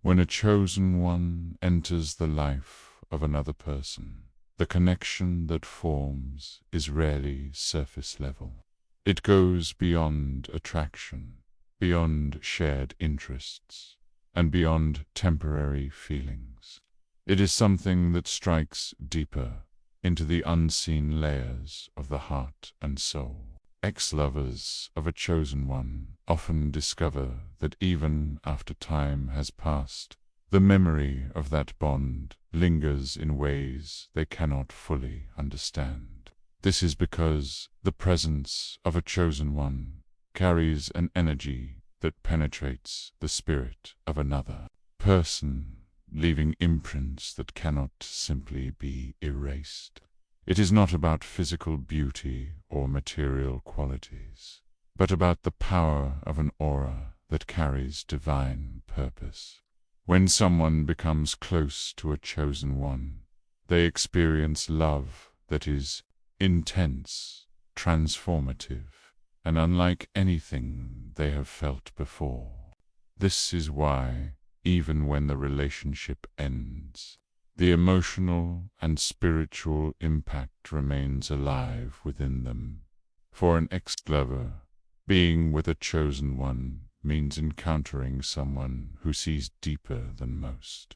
When a chosen one enters the life of another person, the connection that forms is rarely surface level. It goes beyond attraction, beyond shared interests, and beyond temporary feelings. It is something that strikes deeper into the unseen layers of the heart and soul. Ex-lovers of a chosen one often discover that even after time has passed, the memory of that bond lingers in ways they cannot fully understand. This is because the presence of a chosen one carries an energy that penetrates the spirit of another person, leaving imprints that cannot simply be erased. It is not about physical beauty or material qualities, but about the power of an aura that carries divine purpose. When someone becomes close to a chosen one, they experience love that is intense, transformative, and unlike anything they have felt before. This is why, even when the relationship ends, the emotional and spiritual impact remains alive within them. For an ex-lover, being with a chosen one means encountering someone who sees deeper than most.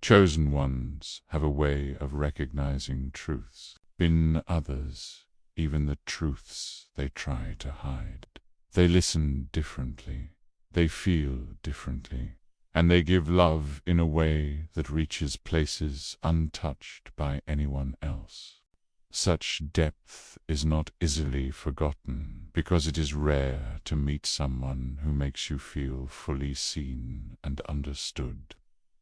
Chosen ones have a way of recognizing truths in others, even the truths they try to hide. They listen differently, they feel differently, and they give love in a way that reaches places untouched by anyone else. Such depth is not easily forgotten because it is rare to meet someone who makes you feel fully seen and understood.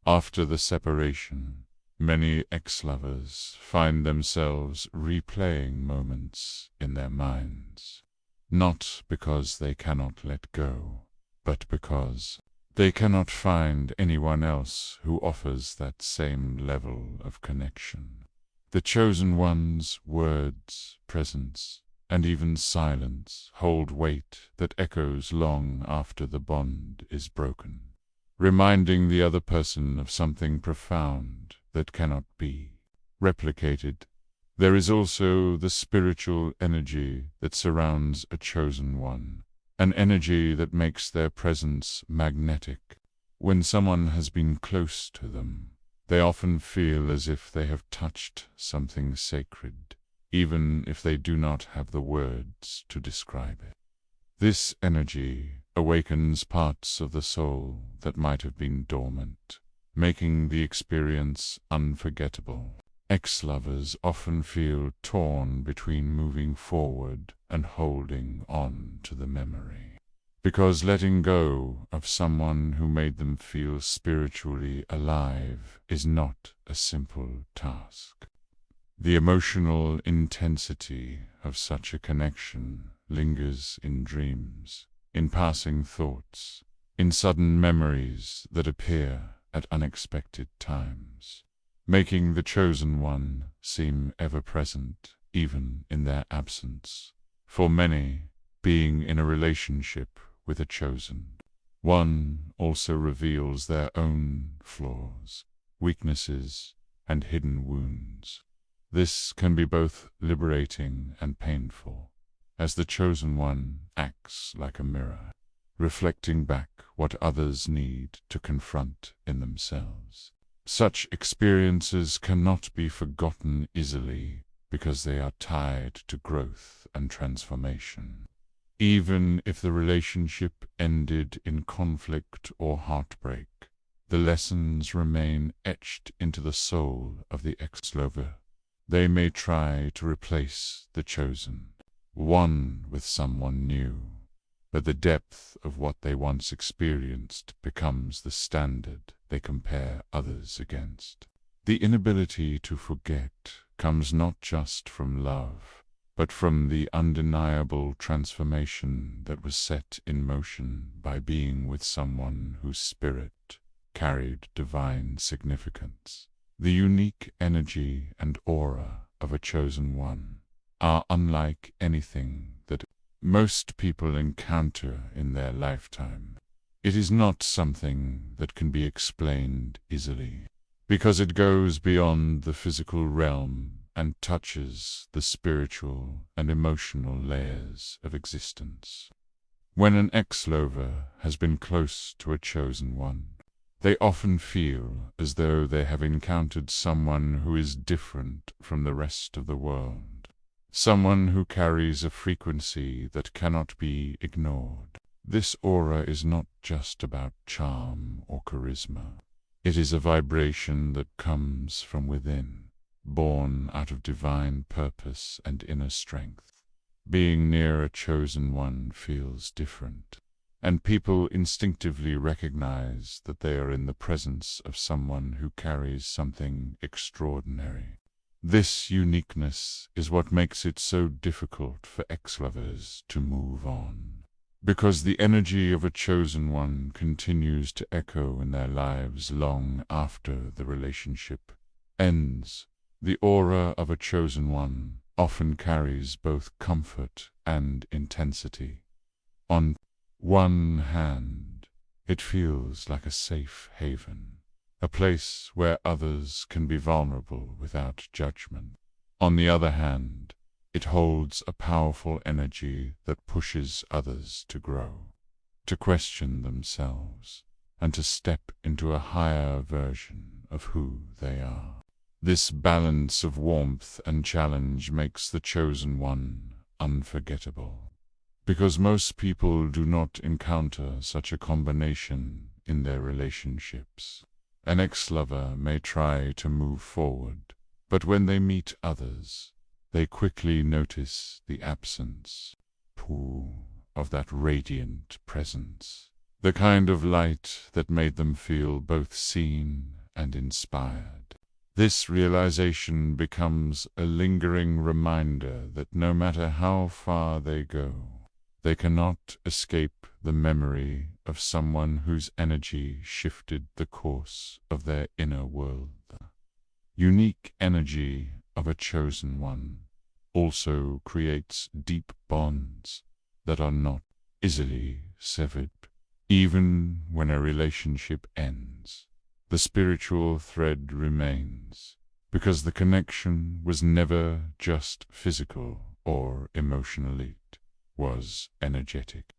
After the separation, many ex-lovers find themselves replaying moments in their minds, not because they cannot let go, but because they cannot find anyone else who offers that same level of connection. The chosen one's words, presence, and even silence hold weight that echoes long after the bond is broken, reminding the other person of something profound that cannot be replicated. There is also the spiritual energy that surrounds a chosen one, an energy that makes their presence magnetic. When someone has been close to them, they often feel as if they have touched something sacred, even if they do not have the words to describe it. This energy awakens parts of the soul that might have been dormant, making the experience unforgettable. Ex-lovers often feel torn between moving forward and holding on to the memory, because letting go of someone who made them feel spiritually alive is not a simple task. The emotional intensity of such a connection lingers in dreams, in passing thoughts, in sudden memories that appear at unexpected times, making the chosen one seem ever-present, even in their absence. For many, being in a relationship with a chosen one also reveals their own flaws, weaknesses, and hidden wounds. This can be both liberating and painful, as the chosen one acts like a mirror, reflecting back what others need to confront in themselves. Such experiences cannot be forgotten easily because they are tied to growth and transformation. Even if the relationship ended in conflict or heartbreak, the lessons remain etched into the soul of the ex-lover. They may try to replace the chosen one with someone new, but the depth of what they once experienced becomes the standard they compare others against. The inability to forget comes not just from love, but from the undeniable transformation that was set in motion by being with someone whose spirit carried divine significance. The unique energy and aura of a chosen one are unlike anything that most people encounter in their lifetime. It is not something that can be explained easily, because it goes beyond the physical realm and touches the spiritual and emotional layers of existence. When an ex-lover has been close to a chosen one, they often feel as though they have encountered someone who is different from the rest of the world, someone who carries a frequency that cannot be ignored. This aura is not just about charm or charisma. It is a vibration that comes from within, born out of divine purpose and inner strength. Being near a chosen one feels different, and people instinctively recognize that they are in the presence of someone who carries something extraordinary. This uniqueness is what makes it so difficult for ex-lovers to move on, because the energy of a chosen one continues to echo in their lives long after the relationship ends. The aura of a chosen one often carries both comfort and intensity. On one hand, it feels like a safe haven, a place where others can be vulnerable without judgment. On the other hand, it holds a powerful energy that pushes others to grow, to question themselves, and to step into a higher version of who they are. This balance of warmth and challenge makes the chosen one unforgettable, because most people do not encounter such a combination in their relationships. An ex-lover may try to move forward, but when they meet others, they quickly notice the absence of that radiant presence, the kind of light that made them feel both seen and inspired. This realization becomes a lingering reminder that no matter how far they go, they cannot escape the memory of someone whose energy shifted the course of their inner world. Unique energy of a chosen one also creates deep bonds that are not easily severed. Even when a relationship ends, the spiritual thread remains, because the connection was never just physical or emotional, it was energetic.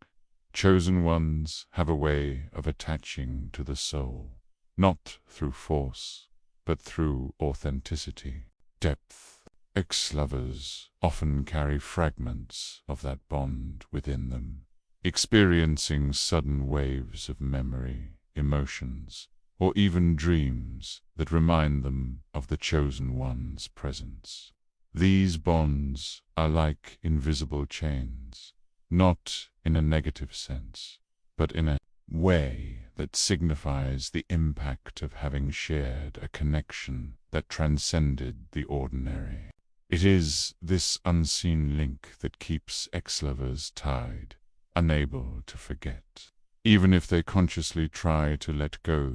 Chosen ones have a way of attaching to the soul, not through force, but through authenticity, depth. Ex-lovers often carry fragments of that bond within them, experiencing sudden waves of memory, emotions, or even dreams that remind them of the chosen one's presence. These bonds are like invisible chains, not in a negative sense, but in a way that signifies the impact of having shared a connection that transcended the ordinary. It is this unseen link that keeps ex-lovers tied, unable to forget. Even if they consciously try to let go,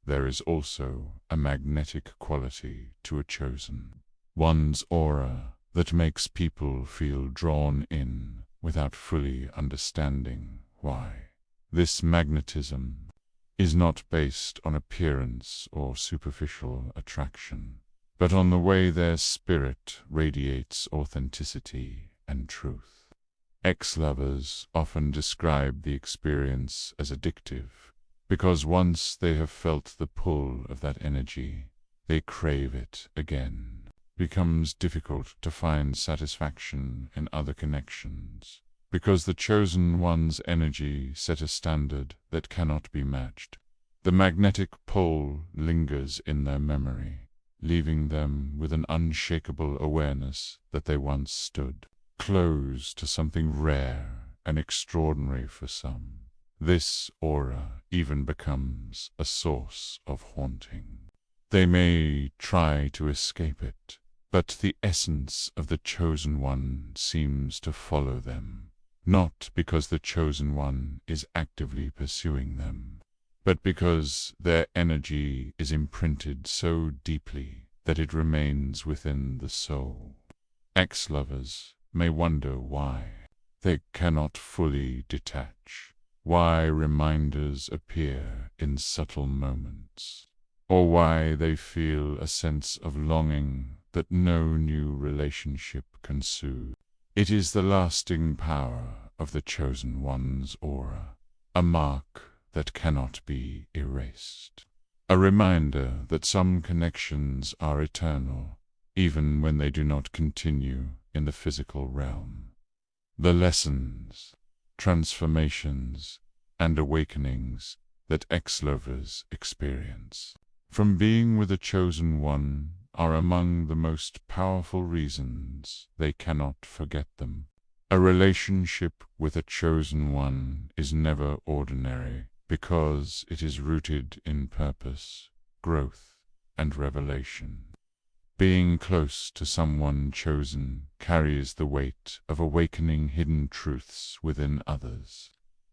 there is also a magnetic quality to a chosen one's aura that makes people feel drawn in without fully understanding why. This magnetism is not based on appearance or superficial attraction, but on the way their spirit radiates authenticity and truth. Ex-lovers often describe the experience as addictive, because once they have felt the pull of that energy, they crave it again. It becomes difficult to find satisfaction in other connections, because the chosen one's energy set a standard that cannot be matched. The magnetic pull lingers in their memory, leaving them with an unshakable awareness that they once stood close to something rare and extraordinary for some. This aura even becomes a source of haunting. They may try to escape it, but the essence of the chosen one seems to follow them, not because the chosen one is actively pursuing them, but because their energy is imprinted so deeply that it remains within the soul. Ex-lovers may wonder why they cannot fully detach, why reminders appear in subtle moments, or why they feel a sense of longing that no new relationship can soothe. It is the lasting power of the chosen one's aura, a mark that cannot be erased. A reminder that some connections are eternal, even when they do not continue in the physical realm. The lessons, transformations, and awakenings that ex-lovers experience from being with a chosen one are among the most powerful reasons they cannot forget them. A relationship with a chosen one is never ordinary because it is rooted in purpose, growth, and revelation. Being close to someone chosen carries the weight of awakening hidden truths within others.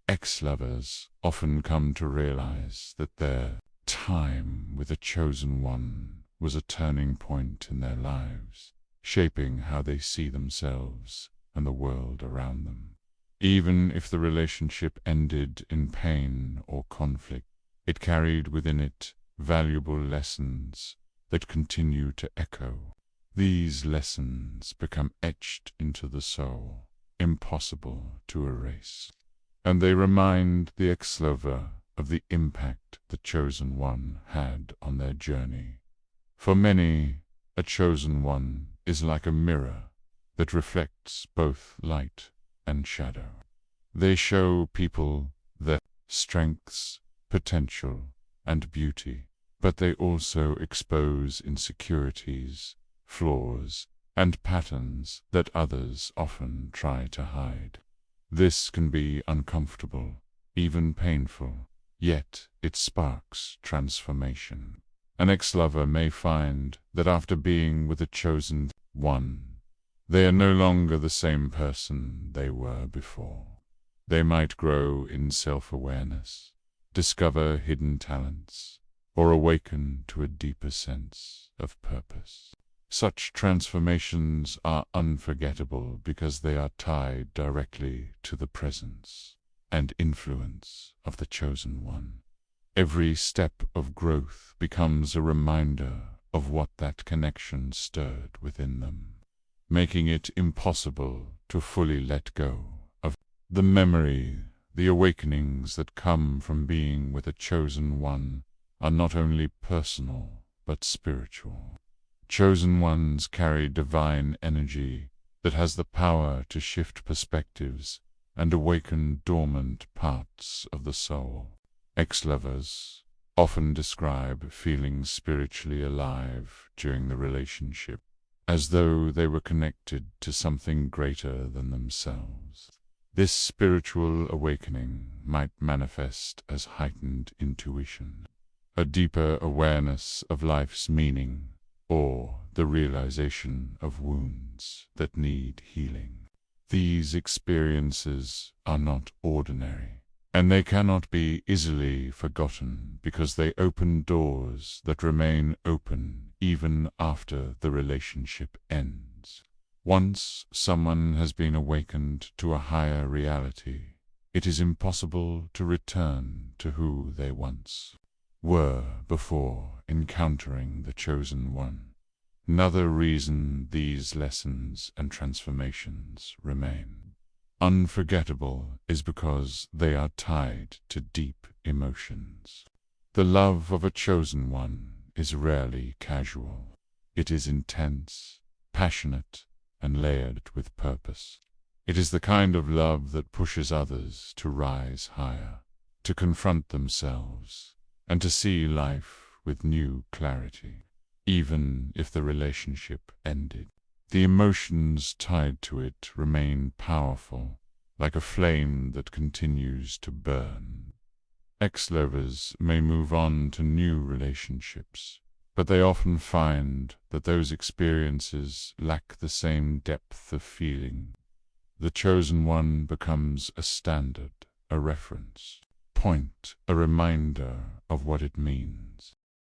Ex-lovers often come to realize that their time with a chosen one was a turning point in their lives, shaping how they see themselves and the world around them. Even if the relationship ended in pain or conflict, it carried within it valuable lessons that continue to echo. These lessons become etched into the soul, impossible to erase, and they remind the ex-lover of the impact the chosen one had on their journey. For many, a chosen one is like a mirror that reflects both light and shadow. They show people their strengths, potential, and beauty, but they also expose insecurities, flaws, and patterns that others often try to hide. This can be uncomfortable, even painful, yet it sparks transformation. An ex-lover may find that after being with a chosen one, they are no longer the same person they were before. They might grow in self-awareness, discover hidden talents, or awaken to a deeper sense of purpose. Such transformations are unforgettable because they are tied directly to the presence and influence of the chosen one. Every step of growth becomes a reminder of what that connection stirred within them, making it impossible to fully let go of the memory. The awakenings that come from being with a chosen one are not only personal but spiritual. Chosen ones carry divine energy that has the power to shift perspectives and awaken dormant parts of the soul. Ex-lovers often describe feeling spiritually alive during the relationship, as though they were connected to something greater than themselves. This spiritual awakening might manifest as heightened intuition, a deeper awareness of life's meaning, or the realization of wounds that need healing. These experiences are not ordinary, and they cannot be easily forgotten because they open doors that remain open even after the relationship ends. Once someone has been awakened to a higher reality, it is impossible to return to who they once were before encountering the chosen one. Another reason these lessons and transformations remain unforgettable is because they are tied to deep emotions. The love of a chosen one is rarely casual. It is intense, passionate, and layered with purpose. It is the kind of love that pushes others to rise higher, to confront themselves, and to see life with new clarity. Even if the relationship ended, the emotions tied to it remain powerful, like a flame that continues to burn. Ex-lovers may move on to new relationships, but they often find that those experiences lack the same depth of feeling. The chosen one becomes a standard, a reference point, a reminder of what it means